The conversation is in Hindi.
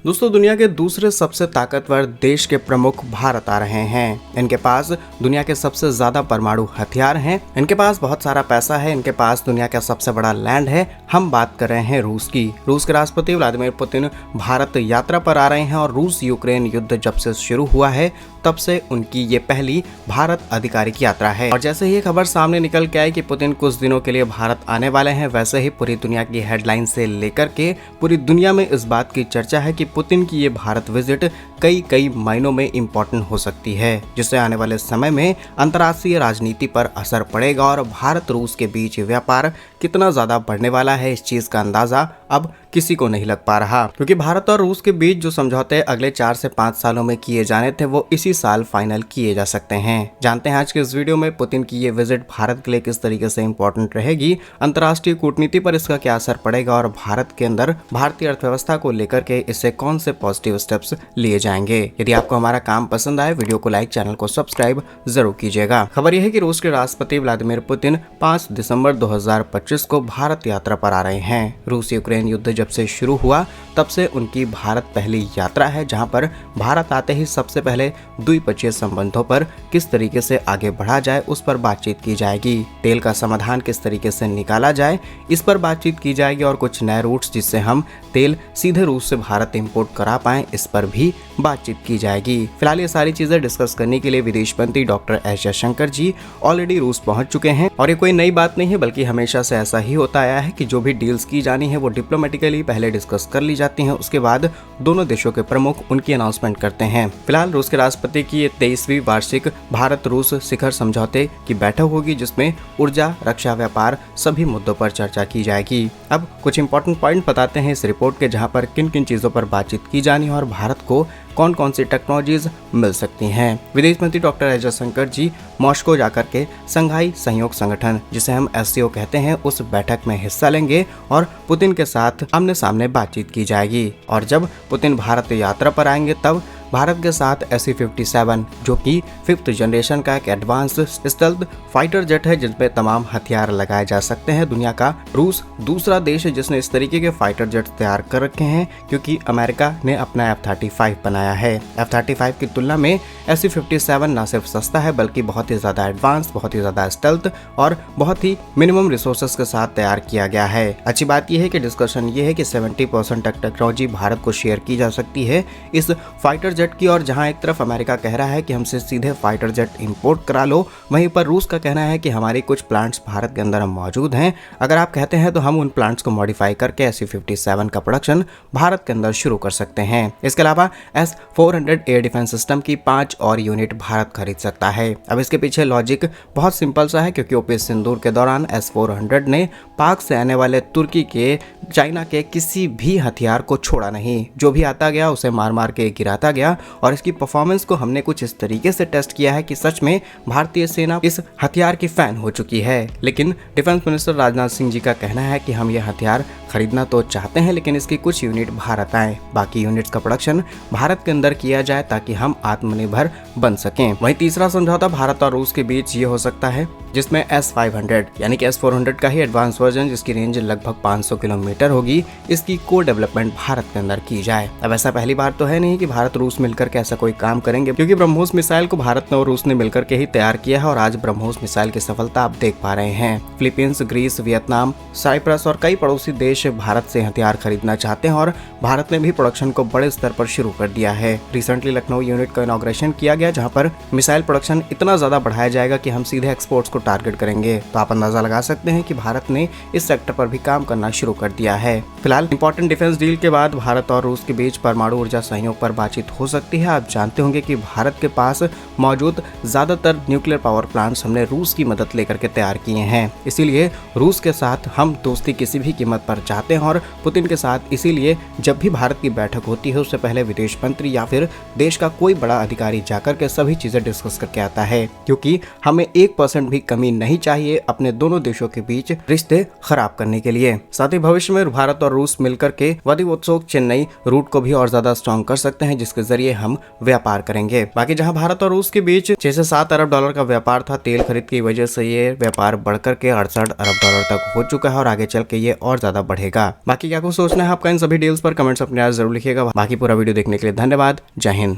दोस्तों, दुनिया के दूसरे सबसे ताकतवर देश के प्रमुख भारत आ रहे हैं। इनके पास दुनिया के सबसे ज्यादा परमाणु हथियार हैं, इनके पास बहुत सारा पैसा है, इनके पास दुनिया का सबसे बड़ा लैंड है। हम बात कर रहे हैं रूस की। रूस के राष्ट्रपति व्लादिमीर पुतिन भारत यात्रा पर आ रहे हैं और रूस यूक्रेन युद्ध जब से शुरू हुआ है तब से उनकी ये पहली भारत आधिकारिक यात्रा है। और जैसे ही ये खबर सामने निकल के आई कि पुतिन कुछ दिनों के लिए भारत आने वाले हैं, वैसे ही पूरी दुनिया की हेडलाइन से लेकर के पूरी दुनिया में इस बात की चर्चा है कि पुतिन की ये भारत विजिट कई महीनों में इम्पोर्टेंट हो सकती है, जिससे आने वाले समय में अंतर्राष्ट्रीय राजनीति पर असर पड़ेगा और भारत रूस के बीच व्यापार कितना ज्यादा बढ़ने वाला है, इस चीज का अंदाजा अब किसी को नहीं लग पा रहा। क्योंकि भारत और रूस के बीच जो समझौते अगले 4 से 5 सालों में किए जाने थे वो इसी साल फाइनल किए जा सकते हैं। जानते हैं आज के इस वीडियो में पुतिन की ये विजिट भारत के लिए किस तरीके से इम्पोर्टेंट रहेगी, अंतर्राष्ट्रीय कूटनीति पर इसका क्या असर पड़ेगा और भारत के अंदर भारतीय अर्थव्यवस्था को लेकर के इससे कौन से पॉजिटिव स्टेप्स लिए जाएंगे। यदि आपको हमारा काम पसंद आए, वीडियो को लाइक, चैनल को सब्सक्राइब जरूर कीजिएगा। खबर यह है कि रूस के राष्ट्रपति व्लादिमीर पुतिन 5 दिसंबर 2025 को भारत यात्रा पर आ रहे हैं। रूस यूक्रेन युद्ध जब से शुरू हुआ तब से उनकी भारत पहली यात्रा है, जहां पर भारत आते ही सबसे पहले द्विपक्षीय संबंधों पर किस तरीके से आगे बढ़ा जाए उस पर बातचीत की जाएगी। तेल का समाधान किस तरीके से निकाला जाए इस पर बातचीत की जाएगी और कुछ नए रूट्स जिससे हम तेल सीधे रूस से भारत इंपोर्ट करा पाएं इस पर भी बातचीत की जाएगी। फिलहाल ये सारी चीजें डिस्कस करने के लिए विदेश मंत्री डॉक्टर एस जयशंकर जी ऑलरेडी रूस पहुंच चुके हैं और ये कोई नई बात नहीं है, बल्कि हमेशा से ऐसा ही होता आया है कि जो भी डील्स की जानी है वो डिप्लोमेटिकली पहले डिस्कस कर ली जाती हैं, उसके बाद दोनों देशों के प्रमुख उनकी अनाउंसमेंट करते हैं। फिलहाल रूस के राष्ट्रपति की ये 23वीं वार्षिक भारत रूस शिखर समझौते की बैठक होगी, जिसमें ऊर्जा, रक्षा, व्यापार सभी मुद्दों पर चर्चा की जाएगी। अब कुछ इंपॉर्टेंट पॉइंट बताते हैं इस रिपोर्ट के, जहां पर किन किन चीजों पर बातचीत की जानी और भारत को कौन कौन सी टेक्नोलॉजीज मिल सकती हैं। विदेश मंत्री डॉक्टर एस जयशंकर जी मॉस्को जाकर के संघाई सहयोग संगठन, जिसे हम SCO कहते हैं, उस बैठक में हिस्सा लेंगे और पुतिन के साथ आमने सामने बातचीत की जाएगी। और जब पुतिन भारत यात्रा पर आएंगे तब भारत के साथ SU-57 जो कि 5th जनरेशन का एक एडवांस स्टेल्थ फाइटर जेट है, जिसमें तमाम हथियार लगाए जा सकते हैं। दुनिया का रूस दूसरा देश है जिसने इस तरीके के फाइटर जेट तैयार कर रखे हैं, क्योंकि अमेरिका ने अपना F-35 बनाया है। F-35 की तुलना में SU-57 न सिर्फ सस्ता है बल्कि बहुत ही ज्यादा एडवांस, बहुत ही ज्यादा स्टेल्थ और बहुत ही मिनिमम रिसोर्सेज के साथ तैयार किया गया है। अच्छी बात यह है कि डिस्कशन ये है कि 70% तक टेक्नोलॉजी भारत को शेयर की जा सकती है इस फाइटर जेट की। और जहां एक तरफ अमेरिका कह रहा है कि हमसे सीधे फाइटर जेट इंपोर्ट करा लो, वहीं पर रूस का कहना है कि हमारी कुछ प्लांट्स भारत के अंदर मौजूद हैं, अगर आप कहते हैं तो हम उन प्लांट्स को मॉडिफाई करके SU-57 का प्रोडक्शन भारत के अंदर शुरू कर सकते हैं। इसके अलावा S-400 एयर डिफेंस सिस्टम की 5 और यूनिट भारत खरीद सकता है। अब इसके पीछे लॉजिक बहुत सिंपल सा है, क्योंकि ऑपरेशन सिंदूर के दौरान S-400 ने पाक से आने वाले तुर्की के, चाइना के किसी भी हथियार को छोड़ा नहीं। जो भी आता गया उसे मार मार के गिराता गया और इसकी परफॉर्मेंस को हमने कुछ इस तरीके से टेस्ट किया है कि सच में भारतीय सेना इस हथियार की फैन हो चुकी है। लेकिन डिफेंस मिनिस्टर राजनाथ सिंह जी का कहना है कि हम ये हथियार खरीदना तो चाहते हैं, लेकिन इसकी कुछ यूनिट भारत आए, बाकी यूनिट्स का प्रोडक्शन भारत के अंदर किया जाए ताकि हम आत्मनिर्भर बन सकें। वहीं तीसरा समझौता भारत और रूस के बीच ये हो सकता है, जिसमें S-500 यानी कि S-400 का ही एडवांस वर्जन, जिसकी रेंज लगभग 500 किलोमीटर होगी, इसकी को डेवलपमेंट भारत के अंदर की जाए। अब ऐसा पहली बार तो है नहीं कि भारत रूस मिलकर के ऐसा कोई काम करेंगे, क्योंकि ब्रह्मोस मिसाइल को भारत ने और रूस ने मिलकर के ही तैयार किया है और आज ब्रह्मोस मिसाइल की सफलता आप देख पा रहे हैं। फिलीपींस, ग्रीस, वियतनाम, साइप्रस और कई पड़ोसी देश भारत से हथियार खरीदना चाहते हैं और भारत ने भी प्रोडक्शन को बड़े स्तर पर शुरू कर दिया है। रिसेंटली लखनऊ यूनिट का इनॉग्रेशन किया गया, जहां पर मिसाइल प्रोडक्शन इतना ज्यादा बढ़ाया जाएगा कि हम सीधे एक्सपोर्ट्स को टारगेट करेंगे। तो आप अंदाजा लगा सकते हैं कि भारत ने इस सेक्टर पर भी काम करना शुरू कर दिया है। फिलहाल इंपॉर्टेंट डिफेंस डील के बाद भारत और रूस के बीच परमाणु ऊर्जा सहयोग पर बातचीत हो सकती है। आप जानते होंगे कि भारत के पास मौजूद ज्यादातर न्यूक्लियर पावर प्लांट्स हमने रूस की मदद लेकर के तैयार किए हैं, इसीलिए रूस के साथ हम दोस्ती किसी भी कीमत पर चाहते हैं। और पुतिन के साथ इसीलिए जब भी भारत की बैठक होती है उससे पहले विदेश मंत्री या फिर देश का कोई बड़ा अधिकारी जाकर के सभी चीजें डिस्कस करके आता है, क्योंकि हमें 1% भी कमी नहीं चाहिए अपने दोनों देशों के बीच रिश्ते खराब करने के लिए। साथ ही भविष्य में भारत और रूस मिलकर के व्लादिवोस्तोक चेन्नई रूट को भी और ज्यादा स्ट्रॉन्ग कर सकते हैं, जिसके जरिए हम व्यापार करेंगे। बाकी जहां भारत और रूस के बीच 6 से 7 अरब डॉलर का व्यापार था, तेल खरीद की वजह से ये व्यापार बढ़कर के 68 अरब डॉलर तक हो चुका है और आगे चल के ये और ज्यादा बढ़े बढ़ेगा। बाकी क्या कुछ सोचना है आपका इन सभी डील्स पर, कमेंट्स अपने यार जरूर लिखिएगा। बाकी पूरा वीडियो देखने के लिए धन्यवाद। जय हिंद।